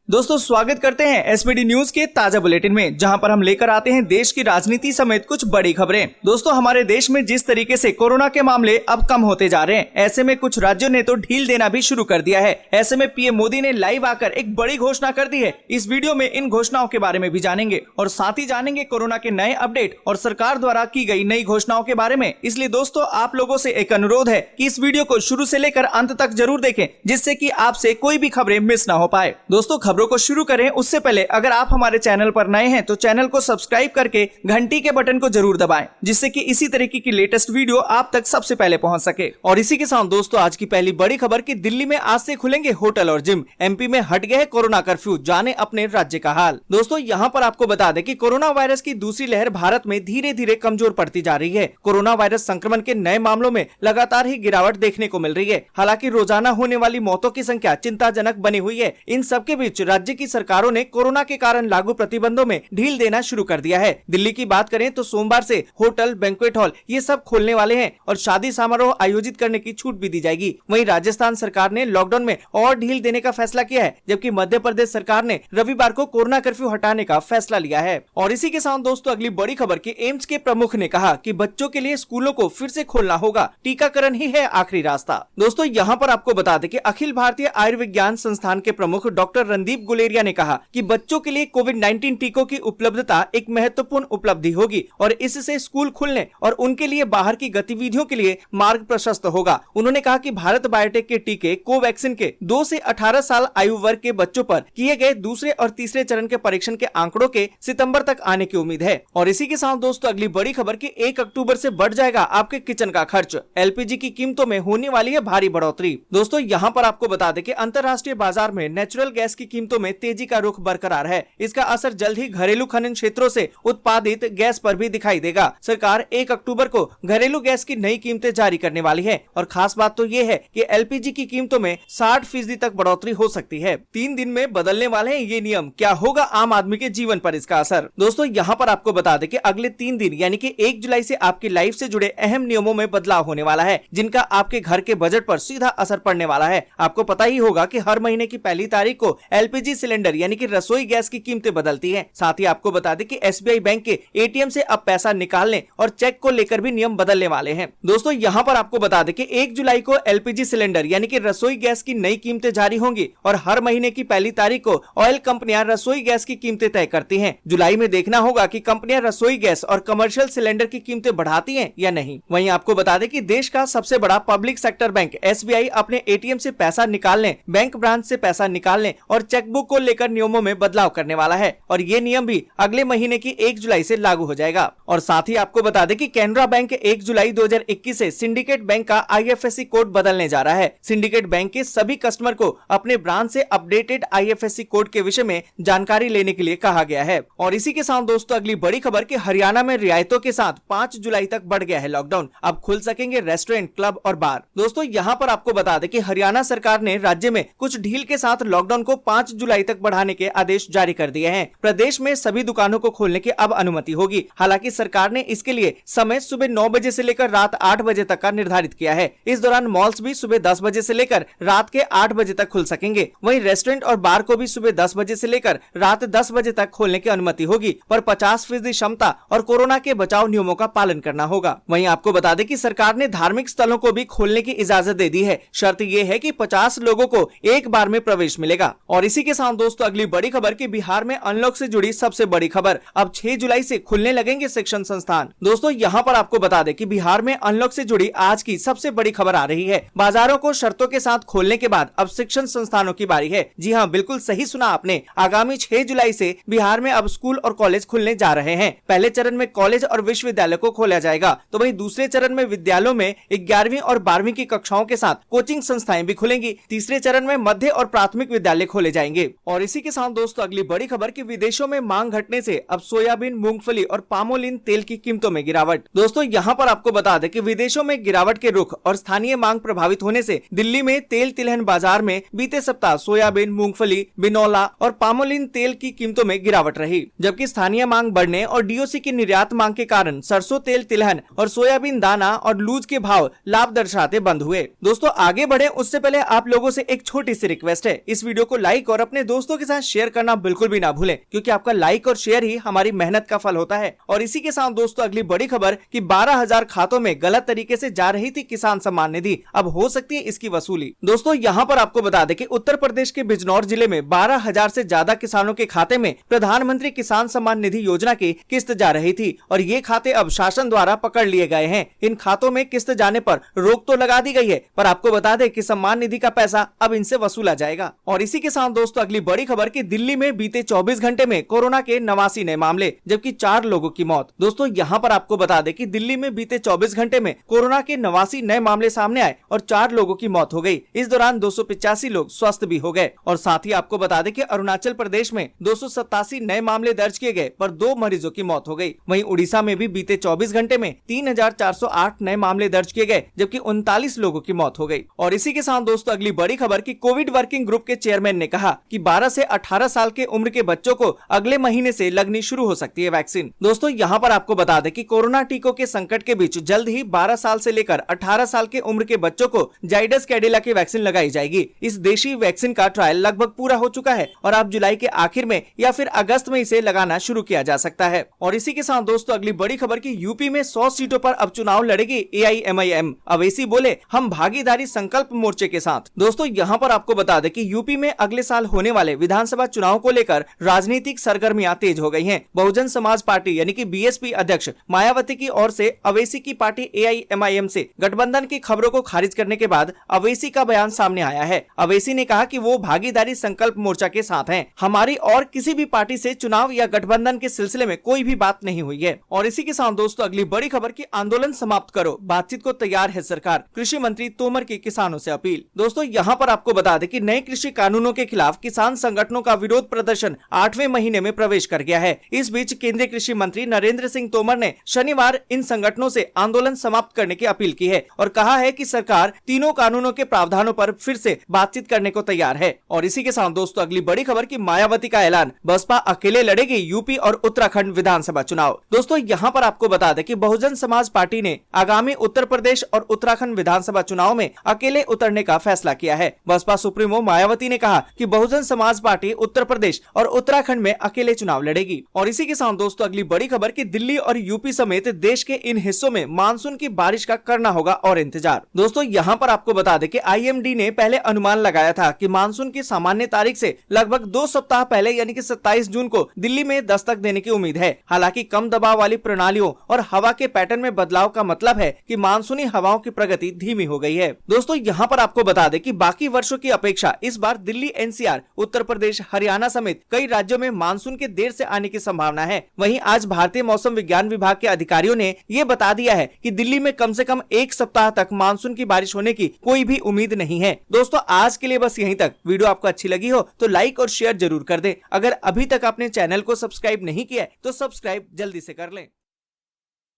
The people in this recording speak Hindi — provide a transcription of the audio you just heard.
दोस्तों स्वागत करते हैं एसपीडी न्यूज के ताजा बुलेटिन में, जहां पर हम लेकर आते हैं देश की राजनीति समेत कुछ बड़ी खबरें। दोस्तों हमारे देश में जिस तरीके से कोरोना के मामले अब कम होते जा रहे हैं, ऐसे में कुछ राज्यों ने तो ढील देना भी शुरू कर दिया है। ऐसे में पीएम मोदी ने लाइव आकर एक बड़ी घोषणा कर दी है। इस वीडियो में इन घोषणाओं के बारे में भी जानेंगे और साथ ही जानेंगे कोरोना के नए अपडेट और सरकार द्वारा की गई नई घोषणाओं के बारे में। इसलिए दोस्तों आप लोगों से एक अनुरोध है कि इस वीडियो को शुरू से लेकर अंत तक जरूर देखें, जिससे कि आपसे कोई भी खबरें मिस ना हो पाए। दोस्तों खबरों को शुरू करें उससे पहले अगर आप हमारे चैनल पर नए हैं तो चैनल को सब्सक्राइब करके घंटी के बटन को जरूर दबाएं, जिससे कि इसी तरीके की लेटेस्ट वीडियो आप तक सबसे पहले पहुंच सके। और इसी के साथ दोस्तों आज की पहली बड़ी खबर कि दिल्ली में आज से खुलेंगे होटल और जिम। एमपी में हट गए कोरोना कर्फ्यू, जाने अपने राज्य का हाल। दोस्तों यहाँ पर आपको बता दें कि कोरोना वायरस की दूसरी लहर भारत में धीरे धीरे कमजोर पड़ती जा रही है। कोरोना वायरस संक्रमण के नए मामलों में लगातार ही गिरावट देखने को मिल रही है। हालांकि रोजाना होने वाली मौतों की संख्या चिंताजनक बनी हुई है। इन सबके बीच राज्य की सरकारों ने कोरोना के कारण लागू प्रतिबंधों में ढील देना शुरू कर दिया है। दिल्ली की बात करें तो सोमवार से होटल, बैंक्वेट हॉल ये सब खोलने वाले हैं और शादी समारोह आयोजित करने की छूट भी दी जाएगी। वहीं राजस्थान सरकार ने लॉकडाउन में और ढील देने का फैसला किया है, जबकि मध्य प्रदेश सरकार ने रविवार को कोरोना कर्फ्यू हटाने का फैसला लिया है। और इसी के साथ दोस्तों अगली बड़ी खबर की एम्स के प्रमुख ने कहा कि बच्चों के लिए स्कूलों को फिर से खोलना होगा, टीकाकरण ही है आखिरी रास्ता। दोस्तों यहाँ पर आपको बता दें कि अखिल भारतीय आयुर्विज्ञान संस्थान के प्रमुख डॉक्टर रणदीप गुलेरिया ने कहा कि बच्चों के लिए कोविड-19 टीकों की उपलब्धता एक महत्वपूर्ण उपलब्धि होगी और इससे स्कूल खुलने और उनके लिए बाहर की गतिविधियों के लिए मार्ग प्रशस्त होगा। उन्होंने कहा कि भारत बायोटेक के टीके कोवैक्सीन के 2 से 18 साल आयु वर्ग के बच्चों पर किए गए दूसरे और तीसरे चरण के परीक्षण के आंकड़ों के सितंबर तक आने की उम्मीद है। और इसी के साथ दोस्तों अगली बड़ी खबर की 1 अक्टूबर से बढ़ जाएगा आपके किचन का खर्च। एलपीजी की कीमतों में होने वाली है भारी बढ़ोतरी। दोस्तों यहाँ पर आपको बता दें कि अंतर्राष्ट्रीय बाजार में नेचुरल गैस की कीमतों में तेजी का रुख बरकरार है। इसका असर जल्द ही घरेलू खनन क्षेत्रों से उत्पादित गैस पर भी दिखाई देगा। सरकार 1 अक्टूबर को घरेलू गैस की नई कीमतें जारी करने वाली है और खास बात तो ये है कि एलपीजी की कीमतों में 60% तक बढ़ोतरी हो सकती है। 3 दिन में बदलने वाले हैं ये नियम। क्या होगा आम आदमी के जीवन पर इसका असर? दोस्तों यहाँ पर आपको बता दें कि अगले 3 दिन यानी कि 1 जुलाई से आपकी लाइफ से जुड़े अहम नियमों में बदलाव होने वाला है, जिनका आपके घर के बजट पर सीधा असर पड़ने वाला है। आपको पता ही होगा कि हर महीने की पहली तारीख को एलपीजी सिलेंडर यानी कि रसोई गैस की कीमतें बदलती है। साथ ही आपको बता दें कि एसबीआई बैंक के एटीएम से अब पैसा निकालने और चेक को लेकर भी नियम बदलने वाले हैं। दोस्तों यहाँ पर आपको बता दें कि 1 जुलाई को एलपीजी सिलेंडर यानी कि रसोई गैस की नई कीमतें जारी होंगी और हर महीने की पहली तारीख को ऑयल कंपनियां रसोई गैस की कीमतें तय करती हैं। जुलाई में देखना होगा कि कंपनियां रसोई गैस और कमर्शियल सिलेंडर की कीमतें बढ़ाती हैं या नहीं। वहीं आपको बता दें कि देश का सबसे बड़ा पब्लिक सेक्टर बैंक एसबीआई अपने एटीएम से पैसा निकालने, बैंक ब्रांच से पैसा निकालने और चेकबुक को लेकर नियमों में बदलाव करने वाला है और ये नियम भी अगले महीने की 1 जुलाई से लागू हो जाएगा। और साथ ही आपको बता दें कि कैनरा बैंक 1 जुलाई 2021 से सिंडिकेट बैंक का आईएफएससी कोड बदलने जा रहा है। सिंडिकेट बैंक के सभी कस्टमर को अपने ब्रांच से अपडेटेड आईएफएससी कोड के विषय में जानकारी लेने के लिए कहा गया है। और इसी के साथ दोस्तों अगली बड़ी खबर कि हरियाणा में रियायतों के साथ 5 जुलाई तक बढ़ गया है लॉकडाउन। अब खुल सकेंगे रेस्टोरेंट, क्लब और बार। दोस्तों यहाँ पर आपको बता दें कि हरियाणा सरकार ने राज्य में कुछ ढील के साथ लॉकडाउन को 5 जुलाई तक बढ़ाने के आदेश जारी कर दिए हैं। प्रदेश में सभी दुकानों को खोलने की अब अनुमति होगी। हालांकि सरकार ने इसके लिए समय सुबह 9 बजे से लेकर रात 8 बजे तक का निर्धारित किया है। इस दौरान मॉल्स भी सुबह 10 बजे से लेकर रात के 8 बजे तक खुल सकेंगे। वहीं रेस्टोरेंट और बार को भी सुबह 10 बजे से लेकर रात 10 बजे तक खोलने की अनुमति होगी, पर 50% क्षमता और कोरोना के बचाव नियमों का पालन करना होगा। वहीं आपको बता दें कि सरकार ने धार्मिक स्थलों को भी खोलने की इजाजत दे दी है। शर्त यह है कि 50 लोगों को एक बार में प्रवेश मिलेगा। और इसी के साथ दोस्तों अगली बड़ी खबर की बिहार में अनलॉक से जुड़ी सबसे बड़ी खबर, अब 6 जुलाई से खुलने लगेंगे शिक्षण संस्थान। दोस्तों यहाँ पर आपको बता दें कि बिहार में अनलॉक से जुड़ी आज की सबसे बड़ी खबर आ रही है। बाजारों को शर्तों के साथ खोलने के बाद अब शिक्षण संस्थानों की बारी है। जी हाँ, बिल्कुल सही सुना आपने। आगामी 6 जुलाई से बिहार में अब स्कूल और कॉलेज खुलने जा रहे हैं। पहले चरण में कॉलेज और विश्वविद्यालय को खोला जाएगा, तो वहीं दूसरे चरण में विद्यालयों में 11वीं और 12वीं की कक्षाओं के साथ कोचिंग संस्थाएं भी खुलेंगी। तीसरे चरण में मध्य और प्राथमिक विद्यालय खोले जाएंगे। और इसी के साथ दोस्तों अगली बड़ी खबर की विदेशों में मांग घटने से अब सोयाबीन, मूंगफली और पामोलिन तेल की कीमतों में गिरावट। दोस्तों यहाँ पर आपको बता दें कि विदेशों में गिरावट के रुख और स्थानीय मांग प्रभावित होने से दिल्ली में तेल तिलहन बाजार में बीते सप्ताह सोयाबीन, मूंगफली, बिनौला और पामोलिन तेल की कीमतों में गिरावट रही, जबकि स्थानीय मांग बढ़ने और डीओसी की निर्यात मांग के कारण सरसों तेल, तिलहन और सोयाबीन दाना और लूज के भाव लाभ दर्शाते बंद हुए। दोस्तों आगे बढ़े उससे पहले आप लोगों से एक छोटी सी रिक्वेस्ट है, इस वीडियो को लाइक और अपने दोस्तों के साथ शेयर करना बिल्कुल भी ना भूलें, क्योंकि आपका लाइक और शेयर ही हमारी मेहनत का फल होता है। और इसी के साथ दोस्तों अगली बड़ी खबर कि 12,000 खातों में गलत तरीके से जा रही थी किसान सम्मान निधि, अब हो सकती है इसकी वसूली। दोस्तों यहाँ पर आपको बता दें कि उत्तर प्रदेश के बिजनौर जिले में 12,000 से ज्यादा किसानों के खाते में प्रधानमंत्री किसान सम्मान निधि योजना की किस्त जा रही थी और ये खाते अब शासन द्वारा पकड़ लिए गए हैं। इन खातों में किस्त जाने पर रोक तो लगा दी गई है, पर आपको बता दें कि सम्मान निधि का पैसा अब इनसे वसूला जाएगा। और इसी के साथ दोस्तों अगली बड़ी खबर कि दिल्ली में बीते 24 घंटे में कोरोना के 89 नए मामले, जबकि 4 लोगों की मौत। दोस्तों यहाँ पर आपको बता दें कि दिल्ली में बीते 24 घंटे में कोरोना के 89 नए मामले सामने आए और 4 लोगों की मौत हो गई। इस दौरान 285 लोग स्वस्थ भी हो गए। और साथ ही आपको बता दें कि अरुणाचल प्रदेश में 287 नए मामले दर्ज किए गए पर 2 मरीजों की मौत हो गई। वहीं उड़ीसा में भी बीते 24 घंटे में 3,408 नए मामले दर्ज किए गए, जबकि 39 लोगों की मौत हो गई। और इसी के साथ दोस्तों अगली बड़ी खबर कि कोविड वर्किंग ग्रुप के चेयरमैन ने कहा कि 12 से 18 साल के उम्र के बच्चों को अगले महीने से लगनी शुरू हो सकती है वैक्सीन। दोस्तों यहाँ पर आपको बता दें कि कोरोना टीकों के संकट के बीच जल्द ही 12 साल से लेकर 18 साल के उम्र के बच्चों को जाइडस कैडिला की वैक्सीन लगाई जाएगी। इस देशी वैक्सीन का ट्रायल लगभग पूरा हो चुका है और अब जुलाई के आखिर में या फिर अगस्त में इसे लगाना शुरू किया जा सकता है। और इसी के साथ दोस्तों अगली बड़ी खबर की यूपी में 100 सीटों पर अब चुनाव लड़ेगी AIMIM। अवैसी बोले हम भागीदारी संकल्प मोर्चे के साथ। दोस्तों यहाँ पर आपको बता दें कि यूपी में अगले साल होने वाले विधानसभा चुनाव को लेकर राजनीतिक सरगर्मियां तेज हो गई हैं। बहुजन समाज पार्टी यानी कि BSP अध्यक्ष मायावती की ओर से अवैसी की पार्टी AIMIM से गठबंधन की खबरों को खारिज करने के बाद अवैसी का बयान सामने आया है। अवैसी ने कहा कि वो भागीदारी संकल्प मोर्चा के साथ हैं। हमारी और किसी भी पार्टी से चुनाव या गठबंधन के सिलसिले में कोई भी बात नहीं हुई है। और इसी के साथ दोस्तों अगली बड़ी खबर की आंदोलन समाप्त करो, बातचीत को तैयार है सरकार, कृषि मंत्री तोमर की किसानों से अपील। दोस्तों यहाँ पर आपको बता दें कि नए कृषि कानूनों के खिलाफ किसान संगठनों का विरोध प्रदर्शन 8वें महीने में प्रवेश कर गया है। इस बीच केंद्रीय कृषि मंत्री नरेंद्र सिंह तोमर ने शनिवार इन संगठनों से आंदोलन समाप्त करने की अपील की है और कहा है कि सरकार तीनों कानूनों के प्रावधानों पर फिर से बातचीत करने को तैयार है। और इसी के साथ दोस्तों अगली बड़ी खबर की मायावती का ऐलान, बसपा अकेले लड़ेगी यूपी और उत्तराखंड विधानसभा चुनाव। दोस्तों यहाँ पर आपको बता दें कि बहुजन समाज पार्टी ने आगामी उत्तर प्रदेश और उत्तराखंड विधानसभा चुनाव में अकेले उतरने का फैसला किया है। बसपा सुप्रीमो मायावती ने कहा कि बहुजन समाज पार्टी उत्तर प्रदेश और उत्तराखंड में अकेले चुनाव लड़ेगी। और इसी के साथ दोस्तों अगली बड़ी खबर कि दिल्ली और यूपी समेत देश के इन हिस्सों में मानसून की बारिश का करना होगा और इंतजार। दोस्तों यहाँ पर आपको बता दें कि IMD ने पहले अनुमान लगाया था कि मानसून की सामान्य तारीख से लगभग 2 सप्ताह पहले यानी कि 27 जून को दिल्ली में दस्तक देने की उम्मीद है। हालांकि कम दबाव वाली प्रणालियों और हवा के पैटर्न में बदलाव का मतलब है कि मानसूनी हवाओं की प्रगति धीमी हो गई है। दोस्तों यहाँ पर आपको बता दें कि बाकी वर्षों की अपेक्षा इस बार दिल्ली NCR, उत्तर प्रदेश, हरियाणा समेत कई राज्यों में मानसून के देर से आने की संभावना है। वहीं आज भारतीय मौसम विज्ञान विभाग के अधिकारियों ने ये बता दिया है कि दिल्ली में कम से कम 1 सप्ताह तक मानसून की बारिश होने की कोई भी उम्मीद नहीं है। दोस्तों आज के लिए बस यहीं तक। वीडियो आपको अच्छी लगी हो तो लाइक और शेयर जरूर कर दे। अगर अभी तक आपने चैनल को सब्सक्राइब नहीं किया है तो सब्सक्राइब जल्दी से कर लें।